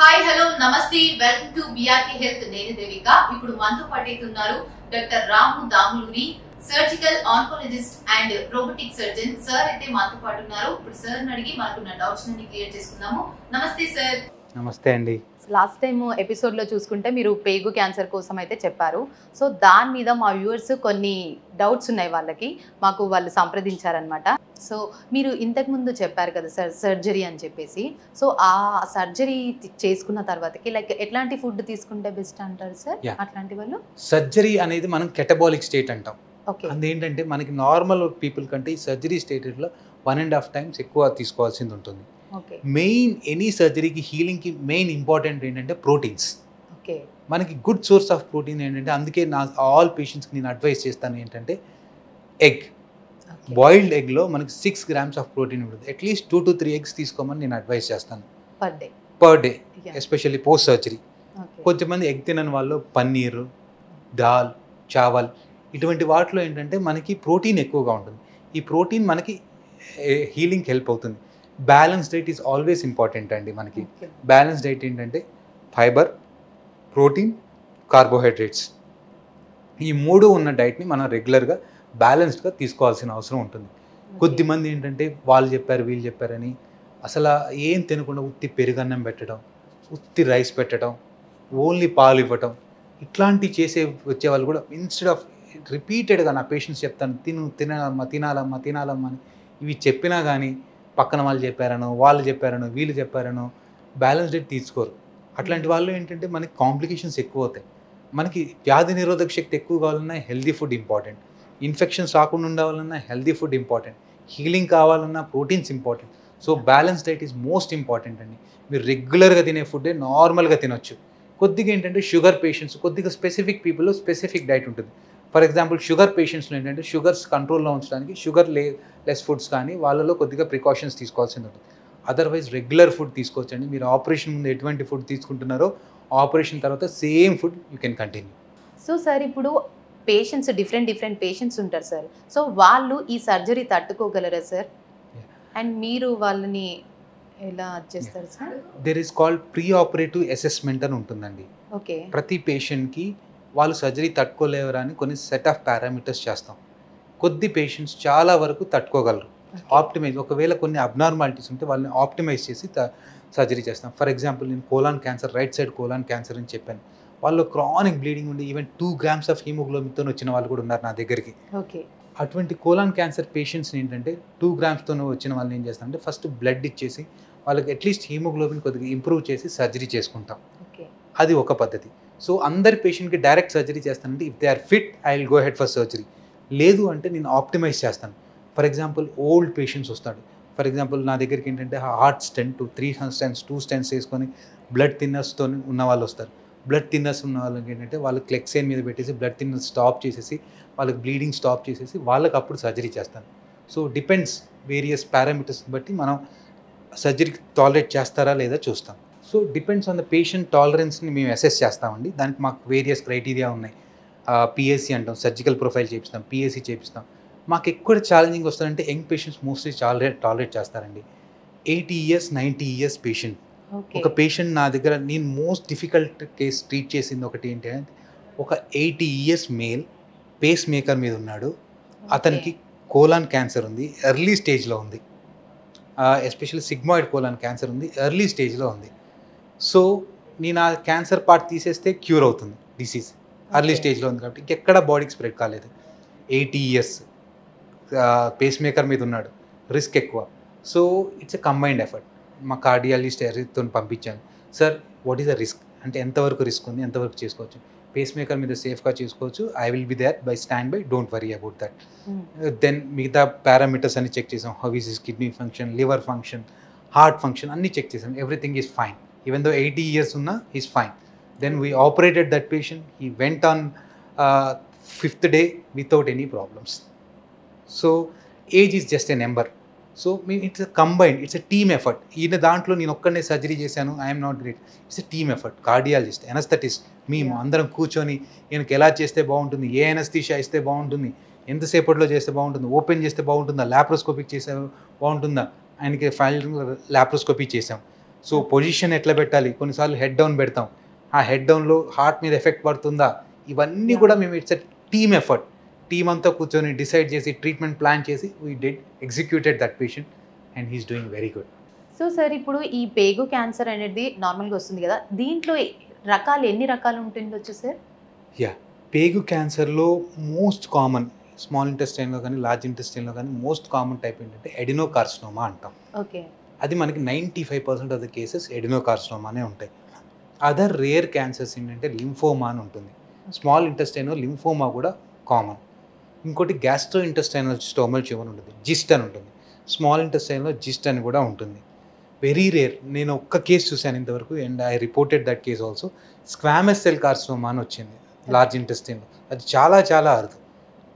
Hi hello నమస్తే welcome to BRK health. నేను దేవిక. ఇప్పుడు మనతో పాటైతున్నారు doctor Ramu Damuluri, surgical oncologist and robotic surgeon. Sir అయితే మనతో పాటు ఉన్నారు. ఇప్పుడు సార్ అడిగి మనకున్న డౌట్స్ ని క్లియర్ చేసుకుందాము. నమస్తే సార్. నమస్తే అండి. లాస్ట్ టైం ఎపిసోడ్లో చూసుకుంటే మీరు పేగు క్యాన్సర్ కోసం అయితే చెప్పారు. సో దాని మీద మా వ్యూవర్స్ కొన్ని డౌట్స్ ఉన్నాయి, మాకు వాళ్ళు సంప్రదించారనమాట. సో మీరు ఇంతకుముందు చెప్పారు కదా సార్ సర్జరీ అని చెప్పేసి. సో ఆ సర్జరీ చేసుకున్న తర్వాతకి లైక్ ఎట్లాంటి ఫుడ్ తీసుకుంటే బెస్ట్ అంటారు సార్? అట్లాంటి వాళ్ళు సర్జరీ అనేది మనం కెటబాలిక్ స్టేట్ అంటాం. ఓకే, అదేంటంటే మనకి నార్మల్ పీపుల్ కంటే ఈ సర్జరీ స్టేటెడ్లో 1.5 times ఎక్కువ తీసుకోవాల్సింది ఉంటుంది. ఓకే, మెయిన్ ఎనీ సర్జరీకి హీలింగ్కి మెయిన్ ఇంపార్టెంట్ ఏంటంటే ప్రోటీన్స్. ఓకే, మనకి గుడ్ సోర్స్ ఆఫ్ ప్రోటీన్ ఏంటంటే, అందుకే నా ఆల్ పేషెంట్స్కి నేను అడ్వైస్ చేస్తాను ఏంటంటే ఎగ్. బాయిల్డ్ ఎగ్లో మనకి 6 grams ఆఫ్ ప్రోటీన్ ఉంటుంది. అట్లీస్ట్ 2 to 3 eggs తీసుకోమని నేను అడ్వైస్ చేస్తాను per day, especially post surgery. కొంతమంది ఎగ్ తినని వాళ్ళు పన్నీరు, దాల్, చావల్ ఇటువంటి వాటిలో ఏంటంటే మనకి ప్రోటీన్ ఎక్కువగా ఉంటుంది. ఈ ప్రోటీన్ మనకి హీలింగ్కి హెల్ప్ అవుతుంది. Balance diet is always important అండి. మనకి బ్యాలెన్స్ డైట్ ఏంటంటే ఫైబర్, ప్రోటీన్, కార్బోహైడ్రేట్స్, ఈ 3 ఉన్న డైట్ని మనం రెగ్యులర్గా బ్యాలెన్స్డ్గా తీసుకోవాల్సిన అవసరం ఉంటుంది. కొద్దిమంది ఏంటంటే వాళ్ళు చెప్పారు వీళ్ళు చెప్పారని అసలు ఏం తినకుండా ఉత్తి పెరుగన్నం పెట్టడం, ఉత్తి రైస్ పెట్టడం, ఓన్లీ పాలు ఇవ్వటం, ఇట్లాంటివి చేసే వచ్చేవాళ్ళు కూడా ఇన్స్టెడ్ ఆఫ్ రిపీటెడ్గా నా పేషెంట్స్ చెప్తాను తినాలమ్మా అని ఇవి చెప్పినా కానీ పక్కన వాళ్ళు చెప్పారనో వీళ్ళు చెప్పారనో బ్యాలెన్స్ డైట్ తీసుకోరు. అట్లాంటి వాళ్ళు ఏంటంటే మనకి కాంప్లికేషన్స్ ఎక్కువ అవుతాయి. మనకి వ్యాధి నిరోధక శక్తి ఎక్కువ కావాలన్నా హెల్దీ ఫుడ్ ఇంపార్టెంట్, ఇన్ఫెక్షన్స్ రాకుండా ఉండాలన్నా హెల్దీ ఫుడ్ ఇంపార్టెంట్, హీలింగ్ కావాలన్నా proteins important. So balance diet is most important అండి. మీరు రెగ్యులర్గా తినే ఫుడ్డే నార్మల్గా తినొచ్చు. కొద్దిగా ఏంటంటే షుగర్ పేషెంట్స్ కొద్దిగా స్పెసిఫిక్ పీపుల్లో స్పెసిఫిక్ డైట్ ఉంటుంది. ఫర్ ఎగ్జాంపుల్ షుగర్ పేషెంట్స్లో ఏంటంటే షుగర్స్ కంట్రోల్లో ఉంచడానికి షుగర్ లెస్ ఫుడ్స్ కానీ వాళ్ళలో కొద్దిగా ప్రికాషన్స్ తీసుకోవాల్సింది ఉంటుంది. అదర్వైజ్ రెగ్యులర్ ఫుడ్ తీసుకోవచ్చండి. మీరు ఆపరేషన్ ముందు ఎటువంటి ఫుడ్ తీసుకుంటున్నారో ఆపరేషన్ తర్వాత same food you can continue. So sir ఇప్పుడు పేషెంట్స్ డిఫరెంట్ పేషెంట్స్ ఉంటారు సార్. సో వాళ్ళు ఈ సర్జరీ తట్టుకోగలరా సార్? అండ్ మీరు వాళ్ళని ఎలా చేస్తారు sir? There is called pre operative assessment అని ఉంటుందండి. ఓకే, ప్రతి పేషెంట్కి వాళ్ళు సర్జరీ తట్టుకోలేవరా అని కొన్ని సెట్ ఆఫ్ పారామీటర్స్ చేస్తాం. కొద్ది పేషెంట్స్ చాలా వరకు తట్టుకోగలరు. ఆప్టిమైజ్ ఒకవేళ కొన్ని అబ్నార్మాలిటీస్ ఉంటే వాళ్ళని ఆప్టిమైజ్ చేసి సర్జరీ చేస్తాం. ఫర్ ఎగ్జాంపుల్ నేను colon cancer, right side colon cancer అని చెప్పాను. వాళ్ళు క్రానిక్ బ్లీడింగ్ ఉండి ఈవెన్ 2 grams ఆఫ్ హీమోగ్లోబిన్తో వచ్చిన వాళ్ళు కూడా ఉన్నారు నా దగ్గరికి. ఓకే, అటువంటి కోలాన్ క్యాన్సర్ పేషెంట్స్ని ఏంటంటే 2 gramsతో వచ్చిన వాళ్ళని ఏం చేస్తామంటే ఫస్ట్ బ్లడ్ ఇచ్చేసి వాళ్ళకి అట్లీస్ట్ హీమోగ్లోబిన్ కొద్దిగా ఇంప్రూవ్ చేసి సర్జరీ చేసుకుంటాం. ఓకే, అది ఒక పద్ధతి. సో అందరి పేషెంట్కి డైరెక్ట్ సర్జరీ చేస్తానంటే if they are fit I will go head for surgery. లేదు అంటే నేను ఆప్టిమైజ్ చేస్తాను. ఫర్ ఎగ్జాంపుల్ ఓల్డ్ పేషెంట్స్ వస్తాడు. ఫర్ ఎగ్జాంపుల్ నా దగ్గరికి ఏంటంటే హార్ట్ స్టెంట్ 3 stents 2 stents వేసుకొని బ్లడ్ థిన్నర్స్తో ఉన్న వాళ్ళు వస్తారు. బ్లడ్ థిన్నర్స్ ఉన్న వాళ్ళకి ఏంటంటే వాళ్ళకి క్లెక్సైన్ మీద పెట్టేసి బ్లడ్ థిన్నర్ స్టాప్ చేసేసి వాళ్ళకి బ్లీడింగ్ స్టాప్ చేసేసి వాళ్ళకి అప్పుడు సర్జరీ చేస్తాను. సో డిపెండ్స్ వేరియస్ పారామీటర్స్ బట్టి మనం సర్జరీకి టాలరేట్ చేస్తారా లేదా చూస్తాం. So depends on the patient టాలరెన్స్ని మేము అసెస్ చేస్తామండి. దానికి మాకు వేరియస్ క్రైటీరియా ఉన్నాయి. పిఎస్సి అంటాం, సర్జికల్ ప్రొఫైల్ చేపిస్తాం, పిఎస్సి చేపిస్తాం. మాకు ఎక్కువ ఛాలెంజింగ్ వస్తుందంటే యంగ్ పేషెంట్స్ మోస్ట్లీ టాలరేట్ చేస్తారండి. 80 years 90 years పేషెంట్. ఒక పేషెంట్ నా దగ్గర నేను మోస్ట్ డిఫికల్ట్ కేస్ ట్రీట్ చేసింది ఒకటి ఏంటి అంటే ఒక 80 years మేల్ పేస్ మేకర్ మీద ఉన్నాడు. అతనికి కోలాన్ క్యాన్సర్ ఉంది, ఎర్లీ స్టేజ్లో ఉంది. ఎస్పెషల్లీ సిగ్మాయిడ్ కోలాన్ క్యాన్సర్ ఉంది, ఎర్లీ స్టేజ్లో ఉంది. సో నేను ఆ క్యాన్సర్ పార్ట్ తీసేస్తే క్యూర్ అవుతుంది డిసీజ్. ఎర్లీ స్టేజ్లో ఉంది కాబట్టి ఇంకెక్కడ బాడీకి స్ప్రెడ్ కాలేదు. 80 years పేస్ మేకర్ మీద ఉన్నాడు, రిస్క్ ఎక్కువ. So it's a combined effort. మా కార్డియాలజిస్ట్ ఎవరితో పంపించాను. Sir what is the risk అంటే ఎంతవరకు రిస్క్ ఉంది, ఎంతవరకు చేసుకోవచ్చు, పేస్ మేకర్ మీద సేఫ్గా చేసుకోవచ్చు, I will be there by stand by, don't worry about that. Then మిగతా పారామీటర్స్ అన్ని చెక్ చేసాం. How is his kidney function, liver function, heart function అన్నీ చెక్ చేసాం. Everything is fine. Even though 80 years ఉన్నా is fine. Then we operated that patient. He went on 5th day without any problems. So age is just a number. So it's combined, it's a team effort. ఈయన దాంట్లో నేను ఒక్కడనే surgery చేశాను, I'm not great. It's a team effort. Cardiologist, anaesthetist, మేము అందరం కూర్చొని ఈయనకి ఎలా చేస్తే బాగుంటుంది, ఏ ఎనస్థీషియా ఇస్తే బాగుంటుంది, ఎంతసేపట్లో చేస్తే బాగుంటుంది, ఓపెన్ చేస్తే బాగుంటుందా, లాప్రోస్కోపిక్ చేస్తే బాగుంటుందా, ఆయనకి ఫైనల్ లాప్రోస్కోపీ చేసాం. సో పొజిషన్ ఎట్లా పెట్టాలి, కొన్నిసార్లు హెడ్ డౌన్ పెడతాం, ఆ హెడ్ డౌన్లో హార్ట్ మీద ఎఫెక్ట్ పడుతుందా, ఇవన్నీ కూడా మేము it's a team effort. Team అంతా కూర్చొని డిసైడ్ చేసి ట్రీట్మెంట్ ప్లాన్ చేసి we did executed that patient and he's doing very good. So sir ఇప్పుడు ఈ పేగు క్యాన్సర్ అనేది నార్మల్గా వస్తుంది కదా, దీంట్లో రకాలు ఎన్ని రకాలు ఉంటుండొచ్చు సార్? యా, పేగు క్యాన్సర్లో మోస్ట్ కామన్ స్మాల్ ఇంటెస్టైన్లో కానీ లార్జ్ ఇంటెస్టైన్లో కానీ మోస్ట్ కామన్ టైప్ ఏంటంటే ఎడినోకార్సినోమా అంటాం. ఓకే. అది మనకి 95% ఆఫ్ ద కేసెస్ ఎడినోకార్సినోమానే ఉంటాయి. అదర్ రేర్ క్యాన్సర్స్ ఏంటంటే లింఫోమా అని ఉంటుంది. స్మాల్ ఇంటెస్టైన్లో లింఫోమా కూడా కామన్. ఇంకోటి గ్యాస్ట్రో ఇంటెస్టైనల్ స్టోమల్ ట్యూమర్ ఉంటుంది, జిస్ట్ అని ఉంటుంది. స్మాల్ ఇంటెస్టైన్లో జిస్ట్ అని కూడా ఉంటుంది. Very rare. నేను ఒక్క కేసు చూశాను ఇంతవరకు and I reported that case also. Squamous cell carcinoma అని వచ్చింది లార్జ్ ఇంటెస్టైన్లో. అది చాలా చాలా అరుదు.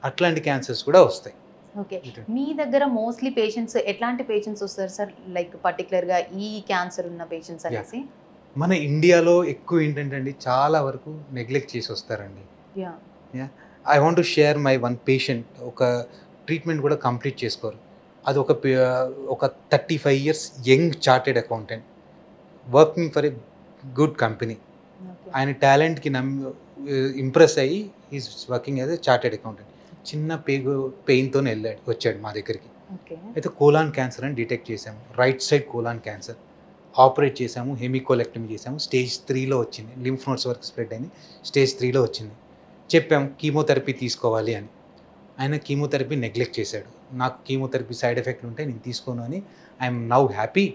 అట్లాంటి క్యాన్సర్స్ కూడా వస్తాయి. ఓకే. మీ దగ్గర మోస్ట్లీ పేషెంట్స్ ఎట్లాంటి పేషెంట్స్ వస్తారు సార్, లైక్ పర్టికులర్గా ఈ క్యాన్సర్ ఉన్న పేషెంట్స్ అనేసి? మన ఇండియాలో ఎక్కువ ఏంటంటే అండి చాలా వరకు నెగ్లెక్ట్ చేసి వస్తారండి. I want to share my one patient. ఒక ట్రీట్మెంట్ కూడా కంప్లీట్ చేసుకోరు. అది ఒక 35 years young chartered accountant working for a good company. ఆయన టాలెంట్కి ఇంప్రెస్ అయ్యి is working as a chartered accountant. చిన్న పెయిన్తో వచ్చాడు మా దగ్గరికి. అయితే కోలాన్ క్యాన్సర్ అని డిటెక్ట్ చేసాము. Right side colon cancer. Operate చేసాము, హెమికోలెక్టమీ చేసాము. స్టేజ్ 3లో వచ్చింది. లింఫ్ నోడ్స్ వరకు స్ప్రెడ్ అయింది. స్టేజ్ 3లో వచ్చింది. చెప్పాము కీమోథెరపీ తీసుకోవాలి అని. ఆయన కీమోథెరపీ నెగ్లెక్ట్ చేశాడు. నాకు కీమోథెరపీ సైడ్ ఎఫెక్ట్లు ఉంటాయి, నేను తీసుకోను అని. ఐఎమ్ నౌ హ్యాపీ,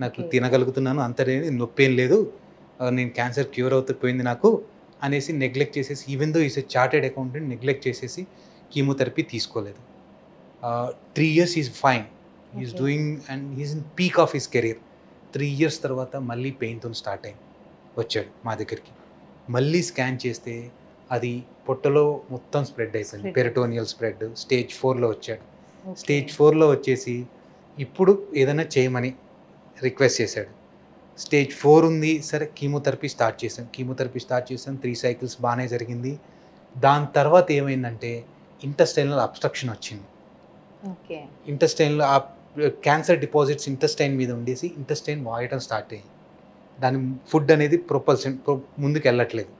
నాకు తినగలుగుతున్నాను, అంతనే నొప్పి ఏం లేదు, నేను క్యాన్సర్ క్యూర్ అవుతూ నాకు అనేసి నెగ్లెక్ట్ చేసేసి, even though is a chartered accountant, neglect చేసేసి కీమోథెరపీ తీసుకోలేదు. 3 years is fine, is doing and is in peak of his career. 3 years తర్వాత మళ్ళీ పెయిన్తో స్టార్ట్ అయింది. వచ్చాడు మా దగ్గరికి. మళ్ళీ స్కాన్ చేస్తే అది పొట్టలో మొత్తం స్ప్రెడ్ అయిపోయింది, పెరిటోనియల్ స్ప్రెడ్. స్టేజ్ 4లో వచ్చాడు. స్టేజ్ 4లో వచ్చేసి ఇప్పుడు ఏదైనా చేయమని రిక్వెస్ట్ చేశాడు. స్టేజ్ 4 ఉంది, సరే కీమోథెరపీ స్టార్ట్ చేశాం. 3 cycles బాగానే జరిగింది. దాని తర్వాత ఏమైందంటే ఇంటెస్టైనల్ అబ్స్ట్రక్షన్ వచ్చింది. ఇంటెస్టైన్లో ఆ క్యాన్సర్ డిపాజిట్స్ ఇంటెస్టైన్ మీద ఉండేసి ఇంటెస్టైన్ వాయటం స్టార్ట్ అయ్యింది. దాని ఫుడ్ అనేది ముందుకు వెళ్ళట్లేదు.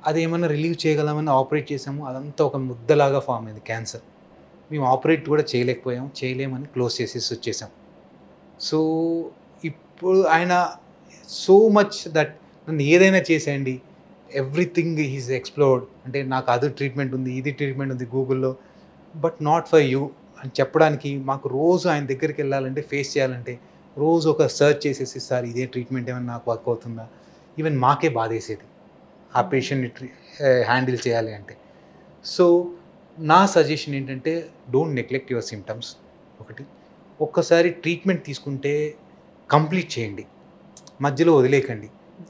అది ఏమన్నా రిలీవ్ చేయగలమని ఆపరేట్ చేసాము. అదంతా ఒక ముద్దలాగా ఫామ్ అయింది క్యాన్సర్. మేము ఆపరేట్ కూడా చేయలేమని క్లోజ్ చేసేసి వచ్చేసాం. సో ఇప్పుడు ఆయన సో మచ్ దట్ నన్ను ఏదైనా చేసేయండి, ఎవ్రీథింగ్ హీస్ ఎక్స్ప్లోర్డ్. అంటే నాకు అది ట్రీట్మెంట్ ఉంది, ఇది ట్రీట్మెంట్ ఉంది గూగుల్లో, బట్ నాట్ ఫర్ యూ అని చెప్పడానికి. మాకు రోజు ఆయన దగ్గరికి వెళ్ళాలంటే, ఫేస్ చేయాలంటే రోజు ఒక సర్చ్ చేసేసి, సార్ ఇదే ట్రీట్మెంట్ ఏమైనా నాకు వర్క్ అవుతుందా, ఈవెన్ మాకే బాధేసేది ఆ పేషెంట్ని హ్యాండిల్ చేయాలి అంటే. సో నా సజెషన్ ఏంటంటే, డోంట్ నెగ్లెక్ట్ యువర్ సిమ్టమ్స్. ఒక్కసారి ట్రీట్మెంట్ తీసుకుంటే కంప్లీట్ చేయండి, మధ్యలో వదిలేకండి.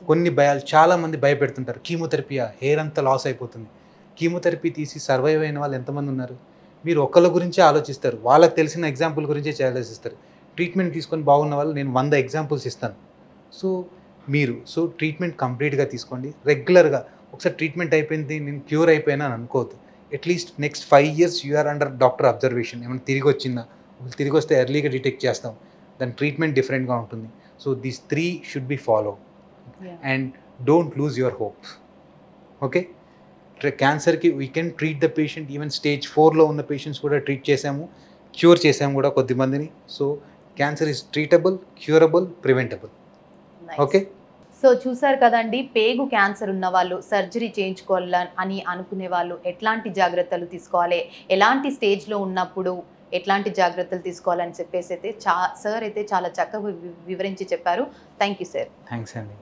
కొన్ని భయాలు, చాలామంది భయపెడుతుంటారు, కీమోథెరపీయా, హెయిర్ అంతా లాస్ అయిపోతుంది. కీమోథెరపీ తీసి సర్వైవ్ అయిన వాళ్ళు ఎంతమంది ఉన్నారు? మీరు ఒక్కళ్ళ గురించే ఆలోచిస్తారు, వాళ్ళకి తెలిసిన ఎగ్జాంపుల్ గురించే ఆలోచిస్తారు. ట్రీట్మెంట్ తీసుకొని బాగున్న వాళ్ళు నేను 100 ఎగ్జాంపుల్స్ ఇస్తాను. సో ట్రీట్మెంట్ కంప్లీట్గా తీసుకోండి రెగ్యులర్గా. ఒకసారి ట్రీట్మెంట్ అయిపోయింది, నేను క్యూర్ అయిపోయినా అని అనుకోవద్దు. At least next 5 years you are under doctor observation. ఏమైనా తిరిగి వచ్చిందా, తిరిగి వస్తే ఎర్లీగా డిటెక్ట్ చేస్తాం, దాని ట్రీట్మెంట్ డిఫరెంట్గా ఉంటుంది. So these 3 should be follow and don't lose your hopes. Okay, క్యాన్సర్కి we can treat the patient. Even stage 4లో ఉన్న పేషెంట్స్ కూడా ట్రీట్ చేసాము, క్యూర్ చేసాము కూడా కొద్దిమందిని. So cancer is treatable, curable, preventable. Okay, so చూసారు కదండి, పేగు క్యాన్సర్ ఉన్న వాళ్ళు సర్జరీ చేయించుకోవాలని అనుకునే వాళ్ళు ఎట్లాంటి జాగ్రత్తలు తీసుకోవాలి, ఎలాంటి స్టేజ్లో ఉన్నప్పుడు ఎట్లాంటి జాగ్రత్తలు తీసుకోవాలని చెప్పేసి అయితే సార్ అయితే చాలా చక్కగా వివరించి చెప్పారు. Thank you sir. థ్యాంక్స్ అండి.